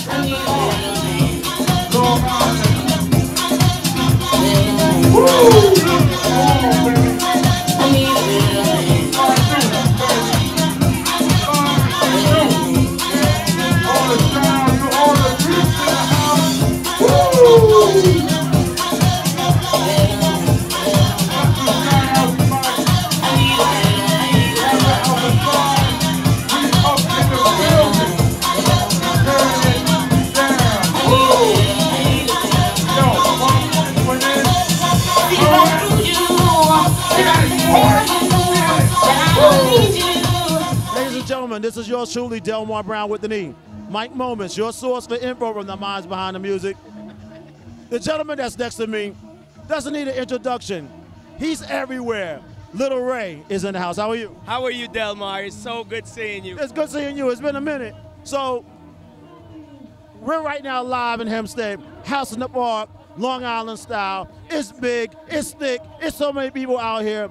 Long Island. Woo! Ladies and gentlemen, this is yours truly, Delmar Brown with the knee. Mike Moments, your source for info from the minds behind the music. The gentleman that's next to me doesn't need an introduction. He's everywhere. Little Ray is in the house. How are you? How are you, Delmar? It's so good seeing you. It's good seeing you. It's been a minute. So, we're right now live in Hempstead, House in the Park, Long Island style. It's big, it's thick, it's so many people out here.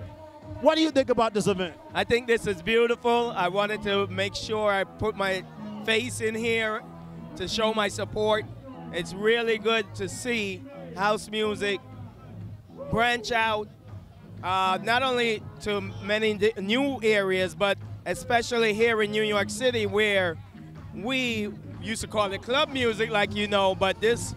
What do you think about this event? I think this is beautiful. I wanted to make sure I put my face in here to show my support. It's really good to see house music branch out, not only to many new areas, but especially here in New York City, where we used to call it club music, like you know, but this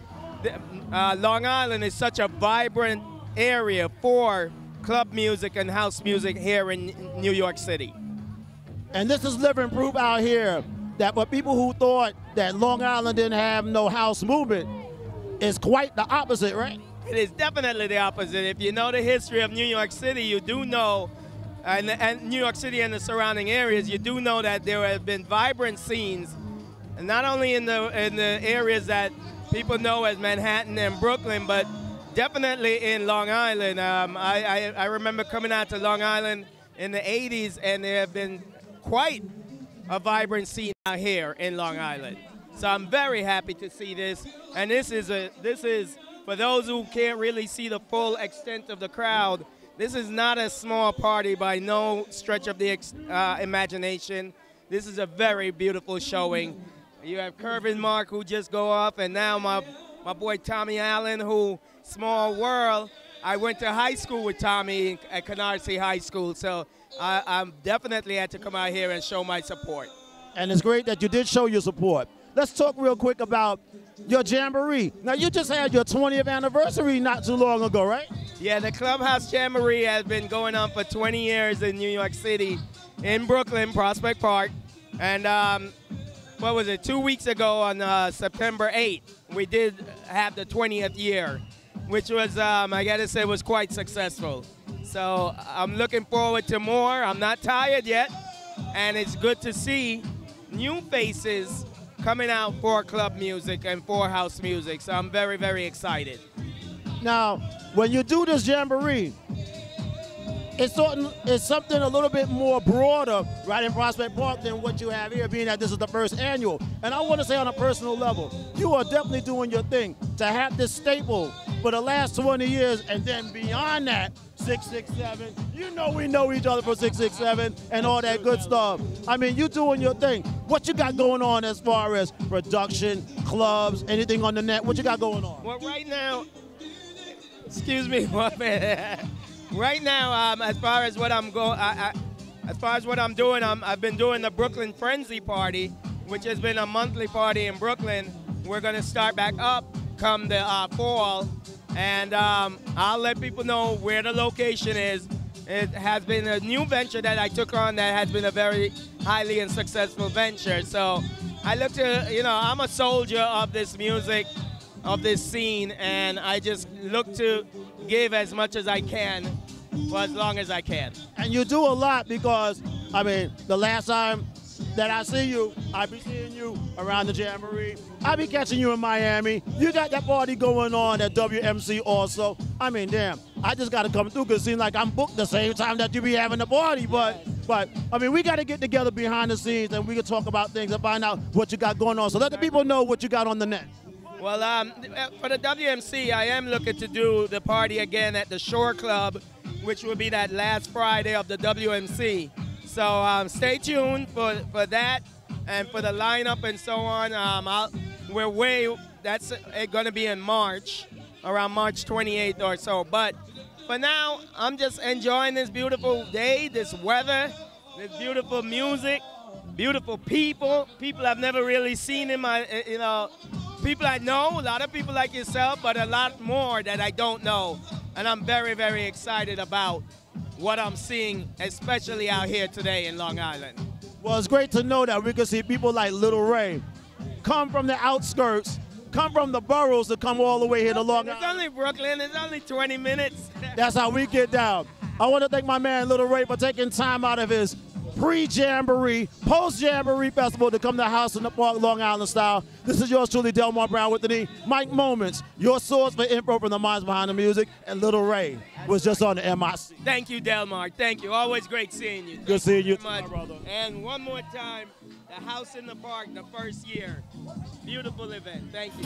Long Island is such a vibrant area for club music and house music here in New York City. And this is living proof out here that for people who thought that Long Island didn't have no house movement, it's quite the opposite, right? It is definitely the opposite. If you know the history of New York City, you do know, and New York City and the surrounding areas, you do know that there have been vibrant scenes, and not only in the areas that people know as Manhattan and Brooklyn, but definitely in Long Island. I remember coming out to Long Island in the 80s, and there have been quite a vibrant scene out here in Long Island. So I'm very happy to see this. And this is for those who can't really see the full extent of the crowd, this is not a small party by no stretch of the imagination. This is a very beautiful showing. You have Curvin Mark, who just go off, and now my boy Tommy Allen, who, small world, I went to high school with Tommy at Canarsie High School, so I'm definitely had to come out here and show my support. And it's great that you did show your support. Let's talk real quick about your Jamboree. Now, you just had your 20th anniversary not too long ago, right? Yeah, the Clubhouse Jamboree has been going on for 20 years in New York City, in Brooklyn, Prospect Park. And what was it, 2 weeks ago on September 8th, we did have the 20th year, which was, I gotta say, was quite successful. So I'm looking forward to more. I'm not tired yet, and it's good to see new faces coming out for club music and for house music. So I'm very, very excited. Now, when you do this Jamboree, it's something a little bit more broader right in Prospect Park than what you have here, being that this is the first annual. And I want to say on a personal level, you are definitely doing your thing to have this staple for the last 20 years, and then beyond that, 667. You know we know each other for 667 and all that good stuff. I mean, you doing your thing. What you got going on as far as production, clubs, anything on the net? What you got going on? Well, right now, excuse me, right now, as far as what I'm doing, I've been doing the Brooklyn Frenzy Party, which has been a monthly party in Brooklyn. We're gonna start back up come the fall, and I'll let people know where the location is. It has been a new venture that I took on that has been a very highly and successful venture. So I look to, I'm a soldier of this music, of this scene, and I just look to give as much as I can for as long as I can. And you do a lot because, I mean, the last time that I see you, I be seeing you around the Jamboree. I be catching you in Miami. You got that party going on at WMC also. I mean, damn, I just got to come through because it seems like I'm booked the same time that you be having the party. But I mean, we got to get together behind the scenes and we can talk about things and find out what you got going on. So let the people know what you got on the net. Well, for the WMC, I am looking to do the party again at the Shore Club, which will be that last Friday of the WMC. So stay tuned for that and for the lineup and so on. That's going to be in March, around March 28th or so. But for now, I'm just enjoying this beautiful day, this weather, this beautiful music, beautiful people I've never really seen in my, people I know, a lot of people like yourself, but a lot more that I don't know. And I'm very, very excited about what I'm seeing, especially out here today in Long Island. Well, it's great to know that we can see people like Little Ray come from the outskirts, come from the boroughs to come all the way here to Long Island. It's only Brooklyn, it's only 20 minutes. That's how we get down. I want to thank my man Little Ray for taking time out of his pre-Jamboree, post-Jamboree festival to come to House in the Park, Long Island style. This is yours truly, Delmar Brown with the knee. Mike Moments, your source for info from the minds behind the music, and Little Ray was just on the MIC. Thank you, Delmar. Thank you. Always great seeing you. Good seeing you, Thank too, my brother. And one more time, the House in the Park, the first year. Beautiful event. Thank you.